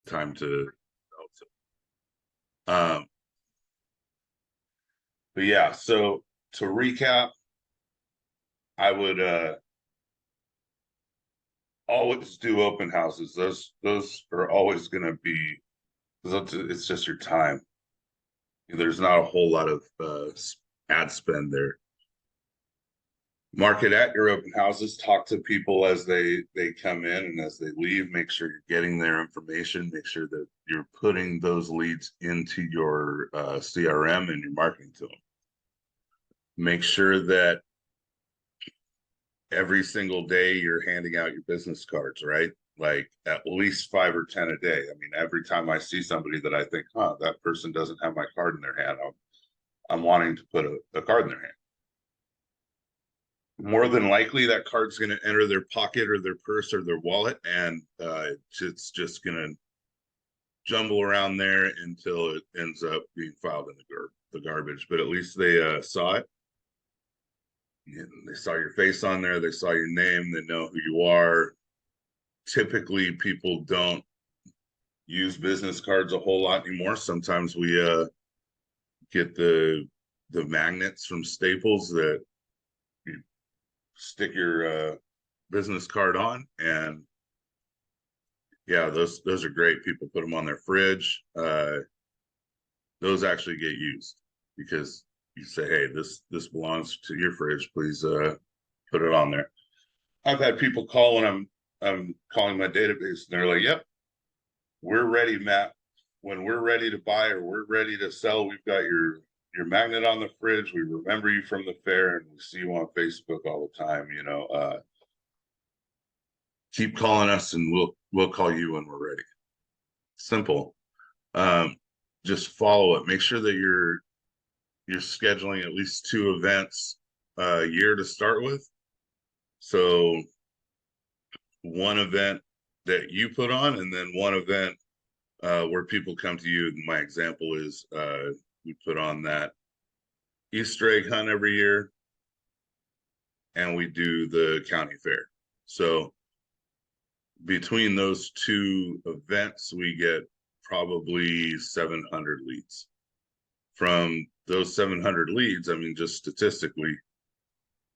time to. Um, but yeah, so to recap, I would always do open houses. Those are always going to be, it's just your time. There's not a whole lot of ad spend there. Market at your open houses, talk to people as they come in and as they leave. Make sure you're getting their information. Make sure that you're putting those leads into your CRM and you're marketing to them. Make sure that every single day you're handing out your business cards, right? Like at least 5 or 10 a day. I mean, every time I see somebody that I think, that person doesn't have my card in their hand, I'm wanting to put a card in their hand. More than likely that card's going to enter their pocket or their purse or their wallet, and it's just going to jumble around there until it ends up being filed in the garbage. But at least they saw it. They saw your face on there. They saw your name. They know who you are. Typically, people don't use business cards a whole lot anymore. Sometimes we get the magnets from Staples that you stick your business card on, and yeah, those are great. People put them on their fridge. Those actually get used because you say, hey, this belongs to your fridge, please put it on there. I've had people call when I'm calling my database and they're like, yep, we're ready, Matt. When we're ready to buy or we're ready to sell, we've got your magnet on the fridge. We remember you from the fair and we see you on Facebook all the time. Keep calling us and we'll call you when we're ready. Simple. Just follow it. Make sure that you're scheduling at least 2 events a year to start with. So one event that you put on and then one event where people come to you. My example is we put on that Easter egg hunt every year and we do the county fair. So between those 2 events, we get probably 700 leads. From those 700 leads, I mean, just statistically,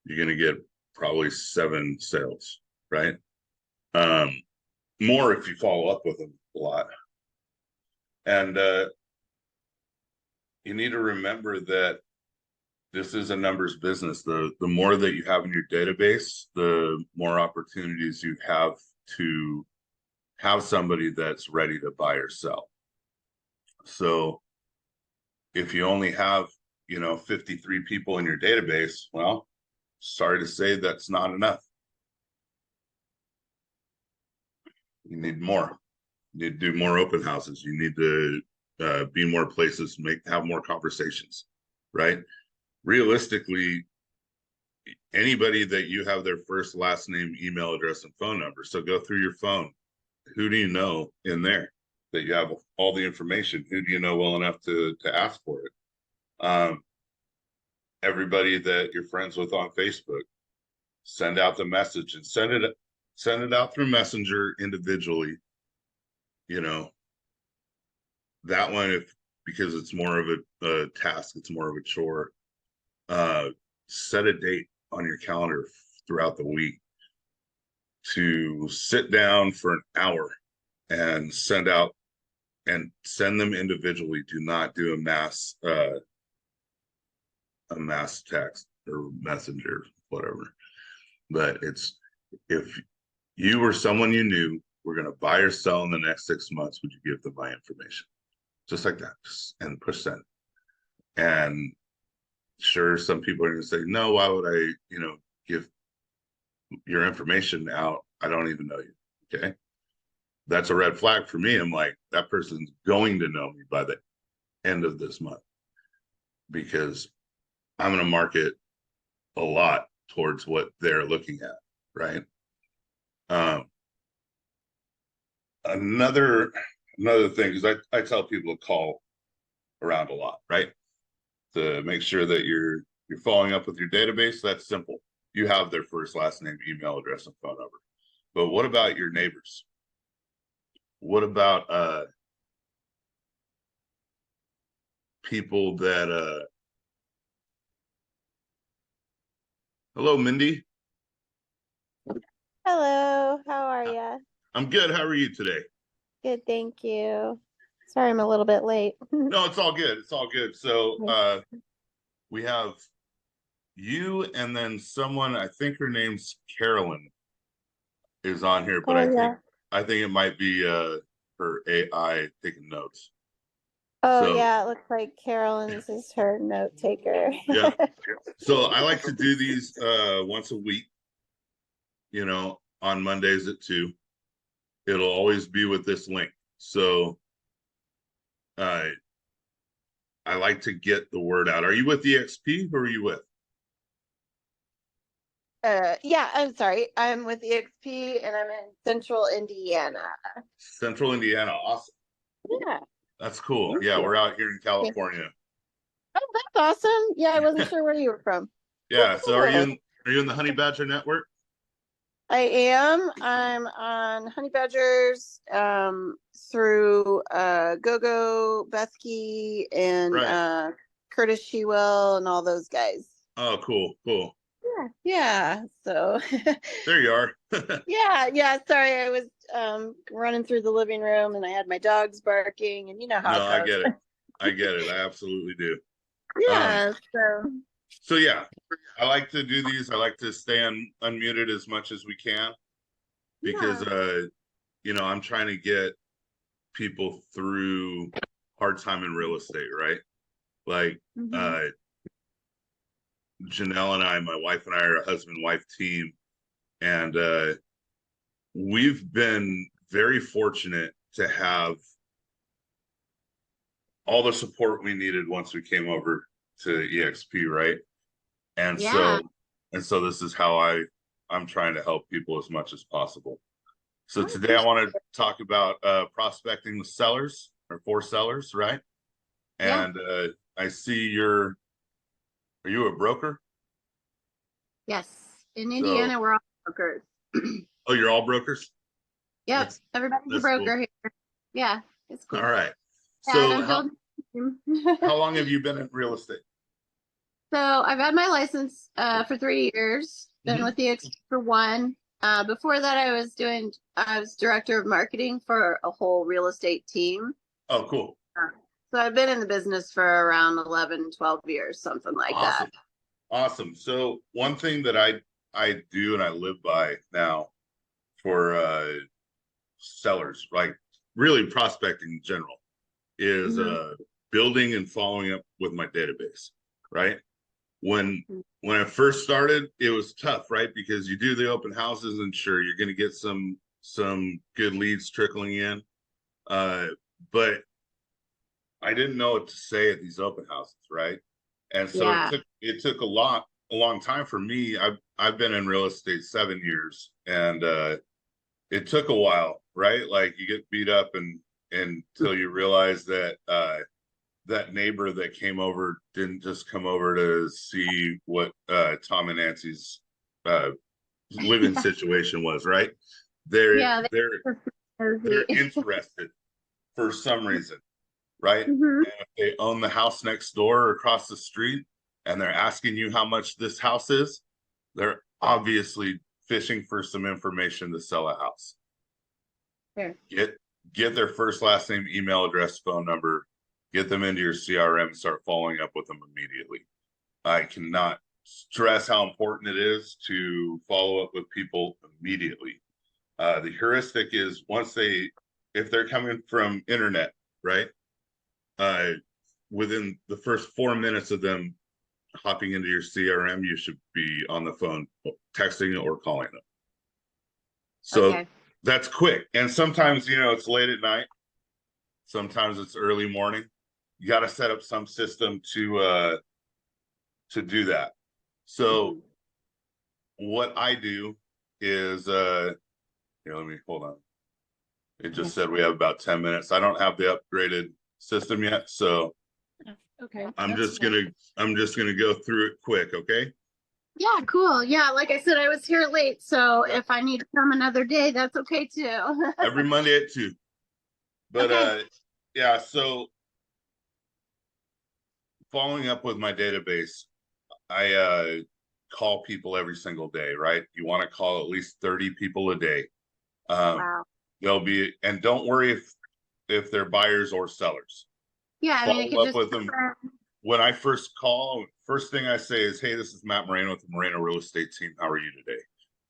you're going to get probably 7 sales, right? More if you follow up with them a lot. And you need to remember that this is a numbers business. The more that you have in your database, the more opportunities you have to have somebody that's ready to buy or sell. So if you only have, 53 people in your database, well, sorry to say that's not enough. You need more. You need to do more open houses. You need to be more places, have more conversations, right? Realistically, anybody that you have their first, last name, email address, and phone number. So go through your phone. Who do you know in there that you have all the information? Who do you know well enough to ask for it? Everybody that you're friends with on Facebook, send out the message and send it out through Messenger individually. That one, because it's more of a task, it's more of a chore. Set a date on your calendar throughout the week to sit down for an hour and send them individually. Do not do a mass text or messenger, whatever. But if you or someone you knew were going to buy or sell in the next 6 months, would you give them my information? Just like that, and push send. And sure, some people are going to say, no, why would I, give your information out? I don't even know you. Okay. That's a red flag for me. I'm like, that person's going to know me by the end of this month because I'm going to market a lot towards what they're looking at. Right. Another thing is I tell people to call around a lot, right? To make sure that you're following up with your database. That's simple. You have their first, last name, email address, and phone number. But what about your neighbors? what about people that hello, Mindy. Hello, how are you? I'm good. How are you today? Good, thank you. Sorry, I'm a little bit late. No, it's all good. It's all good. So we have you and then someone, I think her name's Carolyn, is on here, but Oh yeah. I think it might be her AI taking notes. Oh So yeah, it looks like Carolyn's is her note taker. yeah. So I like to do these once a week, on Mondays at 2. It'll always be with this link. So uh I like to get the word out. Are you with EXP? Who are you with? Yeah, I'm sorry. I'm with EXP and I'm in Central Indiana. Central Indiana. Awesome. Yeah. That's cool. Thank Yeah, you. we're out here in Thank you. California. Oh, that's awesome. Yeah, I wasn't sure where you were from. Yeah. So Cool. are you in the Honey Badger network? I am. I'm on Honey Badgers through GoGo, Bethke, and Right. Curtis Shewell and all those guys. Oh, cool, cool. Yeah. Yeah. So There you are. yeah. Sorry, I was running through the living room and I had my dogs barking and you know how No, it I goes. get it. I get it. I absolutely do. Um, Yeah. so yeah, I like to do these. I like to stay unmuted as much as we can because Yeah. I'm trying to get people through hard time in real estate, right? Like Mhm. uh Janelle and I, my wife and I are a husband-wife team, and we've been very fortunate to have all the support we needed once we came over to EXP, right? And Yeah. so this is how I'm trying to help people as much as possible. So I today I appreciate want to it. talk about prospecting the sellers or for sellers, right? Yeah. And I see are you a broker? Yes. In So, Indiana, we're all brokers. oh, you're all brokers? Yep. That's Everybody's a that's cool. broker here. Yeah. It's All cool. right. Yeah, and So I'm building a team. how long have you been in real estate? So I've had my license for 3 years, been Mhm. with the X for one. Before that, I was director of marketing for a whole real estate team. Oh, cool. So I've been in the business for around 11, 12 years, something like that. Awesome. Awesome. So one thing that I do and I live by now for sellers, like really prospecting in general, is Hmm. building and following up with my database, right? When when I first started, it was tough, right? Because you do the open houses and sure you're gonna get some good leads trickling in. Uh, but I didn't know what to say at these open houses, right? And so Yeah. it took a long time for me. I've been in real estate 7 years, and it took a while, right? Like you get beat up and until you realize that that neighbor that came over didn't just come over to see what Tom and Nancy's uh living situation was, right? They're Yeah. they're They're they're nosy. interested for some reason, right? Hmm. And if they own the house next door or across the street and they're asking you how much this house is, they're obviously fishing for some information to sell a house. Sure. Get get their first last name, email address, phone number, get them into your CRM and start following up with them immediately. I cannot stress how important it is to follow up with people immediately. The heuristic is if they're coming from internet, right? uh, Within the first 4 minutes of them hopping into your CRM, you should be on the phone, texting or calling them. So Okay. that's quick. And sometimes, it's late at night. Sometimes it's early morning. You got to set up some system to do that. So Mhm. what I do is, let me hold on. It Yeah. just said we have about 10 minutes. I don't have the upgraded system yet, so Okay. I'm That's just fine. gonna I'm just gonna go through it quick, okay? Yeah, cool. Yeah, like I said, I was here late, so Yep. if I need to come another day, that's okay too. Every Monday at 2. But Okay. yeah, so following up with my database, I call people every single day, right? You want to call at least 30 people a day. Um, Wow. they'll be, and don't worry if they're buyers or sellers. Yeah, I mean, it Follow could up just with them. confirm. When I first call, first thing I say is, "Hey, this is Matt Moreno with the Moreno Real Estate Team. How are you today?"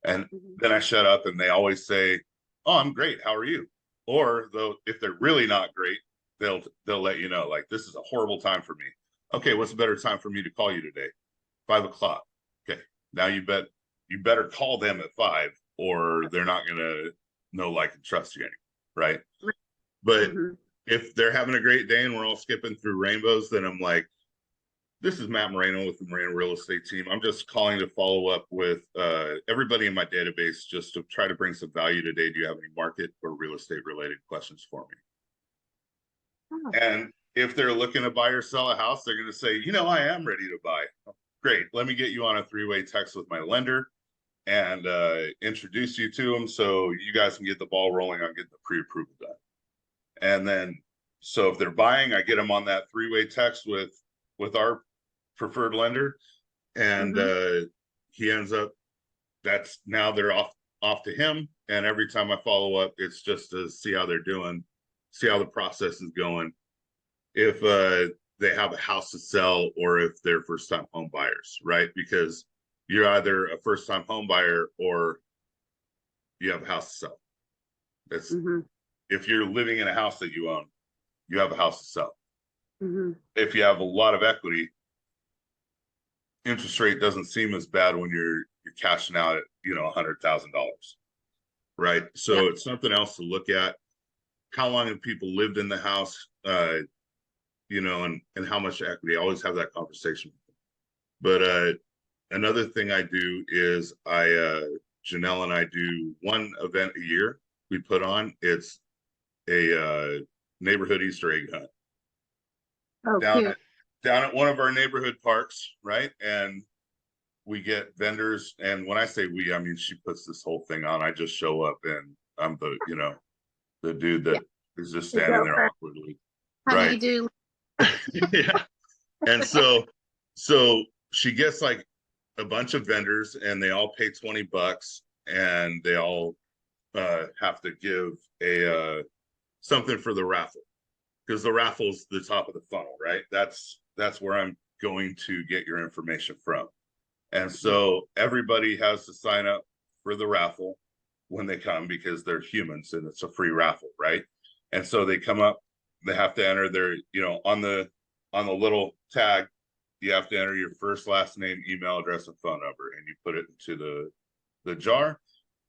And Mhm. then I shut up, and they always say, "Oh, I'm great. How are you?" Or though, if they're really not great, they'll let you know, like, "This is a horrible time for me." Okay, what's a better time for me to call you today? 5 o'clock. Okay, now you better call them at 5, or they're not gonna know, like, and trust you anymore, right? But Mhm. if they're having a great day and we're all skipping through rainbows, then I'm like, "This is Matt Moreno with the Moreno Real Estate Team. I'm just calling to follow up with everybody in my database just to try to bring some value today. Do you have any market or real estate related questions for me?" Oh, And if they're looking to buy or sell a house, they're going to say, I am ready to buy. Great. Let me get you on a 3-way text with my lender and introduce you to them so you guys can get the ball rolling on getting the pre-approval done. And then, so if they're buying, I get them on that 3-way text with our preferred lender, and mhm. he ends up, that's now they're off to him. And every time I follow up, it's just to see how they're doing, see how the process is going, if they have a house to sell or if they're first time home buyers, right? Because you're either a first time home buyer or you have a house to sell. That's, Mhm. if you're living in a house that you own, you have a house to sell. Mhm. If you have a lot of equity, interest rate doesn't seem as bad when you're cashing out at $100,000, right? Yeah. So it's something else to look at. How long have people lived in the house? And how much equity? I always have that conversation. But another thing I do is Janelle and I do one event a year we put on. It's a neighborhood Easter egg hunt Oh, down cute. at down at one of our neighborhood parks, right? And we get vendors, and when I say we, I mean she puts this whole thing on. I just show up and I'm the dude Yeah. that is just The standing there gopher. awkwardly. Right. Honeydew. Yeah. And so she gets like a bunch of vendors and they all pay $20 and they all have to give a something for the raffle, because the raffle's the top of the funnel, right? That's where I'm going to get your information from. And so everybody has to sign up for the raffle when they come because they're humans and it's a free raffle, right? And so they come up, they have to enter their, on the little tag, you have to enter your first, last name, email address, and phone number, and you put it into the jar.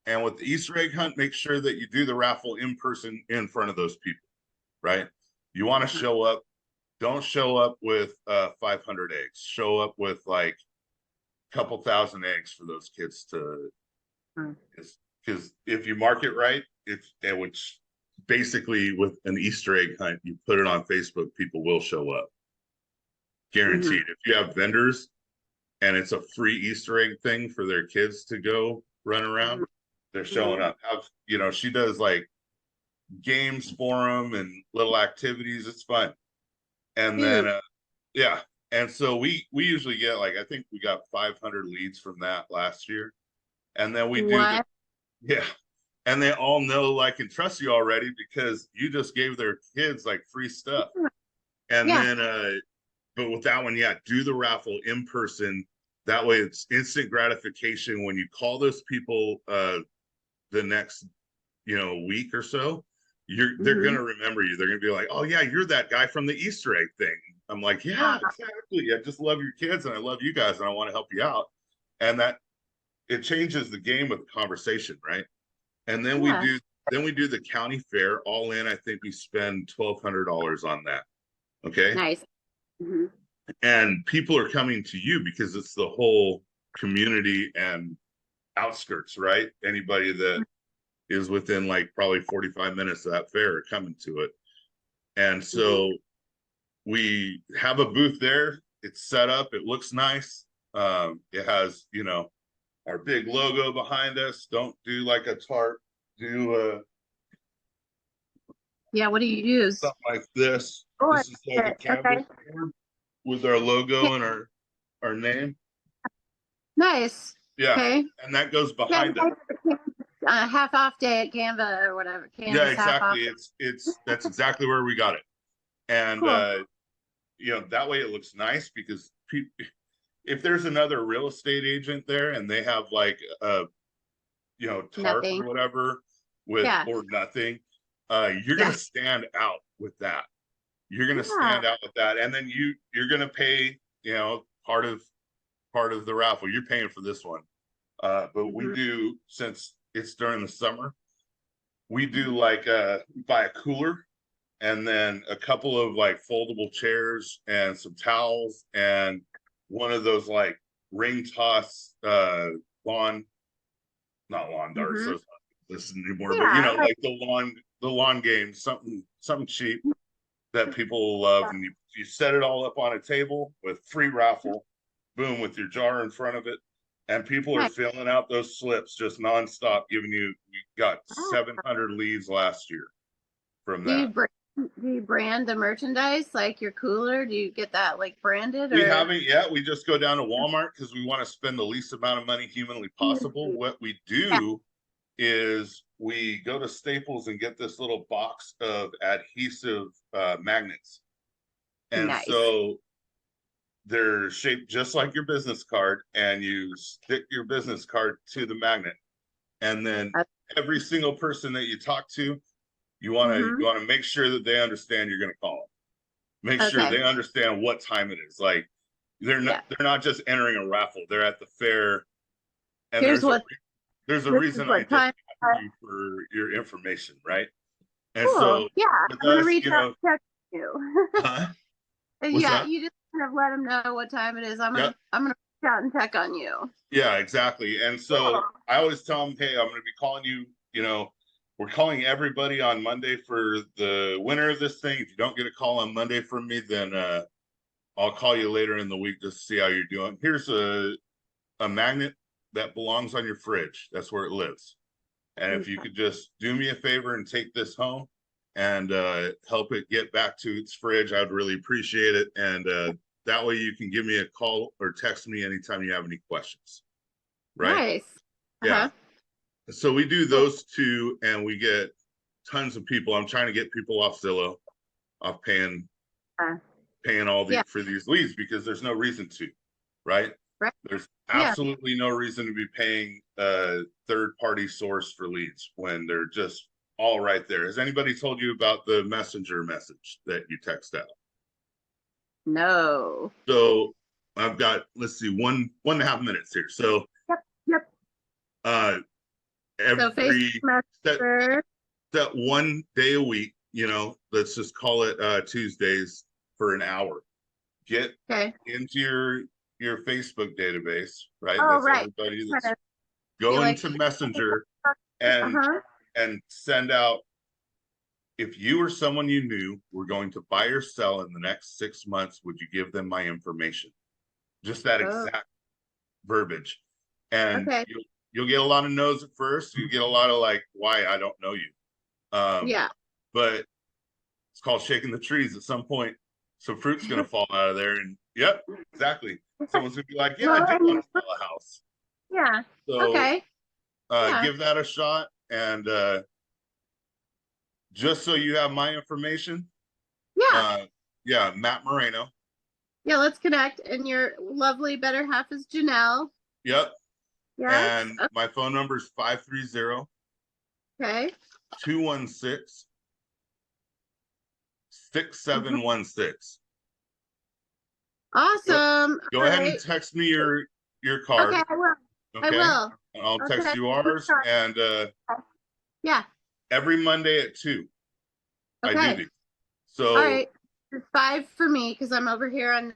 And with the Easter egg hunt, make sure that you do the raffle in person in front of those people, right? You want to Uh-huh. show up. Don't show up with 500 eggs. Show up with like couple thousand eggs for those kids to, Mm. because if you market right, which basically with an Easter egg hunt, you put it on Facebook, people will show up, Mhm. guaranteed. If you have vendors and it's a free Easter egg thing for their kids to go run around, Mhm. they're showing Mhm. up. She does like games for them and little activities. It's fun. And then Cute. yeah, and so we usually get, like, I think we got 500 leads from that last year. And then we do the, What? yeah, and they all know, like, and trust you already because you just gave their kids like free stuff. And Yeah. then but with that one, yeah, do the raffle in person. That way it's instant gratification when you call those people the next week or so. They're Mhm. gonna remember you. They're gonna be like, "Oh yeah, you're that guy from the Easter egg thing." I'm like, "Yeah, Ah. exactly. I just love your kids and I love you guys and I want to help you out." And that, it changes the game with the conversation, right? And then we Yeah. do the county fair all in. I think we spend $1,200 on that. Okay. Nice. Mhm. And people are coming to you because it's the whole community and outskirts, right? Anybody that is within like probably 45 minutes of that fair are coming to it. And Mhm. so we have a booth there. It's set up. It looks nice. It has, our big logo behind us. Don't do like a tarp. Do Yeah, what do you use? Something like this. Oh, This is like a canvas okay. board with our logo and our name. Nice. Yeah, Okay. and that goes Yeah, behind it. half off day at Canva or whatever. Yeah, Canvas half off. exactly. It's that's exactly where we got it. And Cool. that way it looks nice because if there's another real estate agent there and they have like a tarp Nothing. or whatever with Yeah. or nothing, you're Yeah. gonna stand out with that. You're gonna Yeah. stand out with that, and then you're gonna pay part of the raffle. You're paying for this one. But we Mhm. do, since it's during the summer, we do like buy a cooler and then a couple of like foldable chairs and some towels and one of those like ring toss lawn not lawn darts, Mhm. those not this anymore, but Yeah. like the lawn games, something cheap that people love, and you set it all up on a table with free raffle, boom, with your jar in front of it, and people are Nice. filling out those slips just nonstop, giving you. We got Ah. 700 leads last year from Do you that. brand, do you brand the merchandise like your cooler? Do you get that like branded We or? haven't yet. We just go down to Walmart because we want to spend the least amount of money humanly possible. What we Yeah. do is we go to Staples and get this little box of adhesive magnets. And Nice. so they're shaped just like your business card, and you stick your business card to the magnet. And then every single person that you talk to, you want to Mm-hmm. make sure that they understand you're going to call them. Make sure Okay. they understand what time it is. Like Yeah. they're not just entering a raffle. They're at the fair, and Here's what there's a this is reason I what just time. asked you for your information, right? And Cool. so Yeah. with I'm gonna us, reach out and check you. huh? What's Yeah, that? you just kind of let them know what time it is. Yep. I'm gonna reach out and check on you. Yeah, exactly. And so Cool. I always tell them, hey, I'm going to be calling you, we're calling everybody on Monday for the winner of this thing. If you don't get a call on Monday from me, then I'll call you later in the week just to see how you're doing. Here's a magnet that belongs on your fridge. That's where it lives. And if you could just do me a favor and take this home and help it get back to its fridge, I'd really appreciate it. And that way you can give me a call or text me anytime you have any questions. Right? Nice. Yeah. Uh-huh. So we do Cool. those two and we get tons of people. I'm trying to get people off Zillow, off paying all Yeah. for these leads because there's no reason to, right? Right. There's Yeah. absolutely no reason to be paying a third-party source for leads when they're just all right there. Has anybody told you about the messenger message that you text out? No. So I've got, let's see, 1.5 minutes here. So Yep. uh So Facebook every Messenger. set 1 day a week, let's just call it Tuesdays for an hour. Get Okay. into your Facebook database, right? Oh, That's right. everybody Kind that's of be go like, into Messenger and uh-huh. send out, if you or someone you knew were going to buy or sell in the next 6 months, would you give them my information? Just that Oh, exact verbiage. And okay. you'll get a lot of no's at first. You get a lot of like, why? I don't know you. Yeah. But it's called shaking the trees. At some point, some fruit's going to fall out of there. And yep, exactly. Someone's going to be like, yeah, I Well, do want to sell a house. yeah. So Okay. Yeah. give that a shot. And just so you have my information, Yeah. yeah, Matt Moreno. Yeah. Let's connect. And your lovely better half is Janelle. Yep. Yes. And my phone number is 530 Okay. 216 6716. Awesome. Go All ahead right. and text me your card. Okay, I will. I Okay. will. And I'll text Okay. you ours. And Yeah. every Monday at 2, I do Okay. these. All So right. It's 5 for me because I'm over here on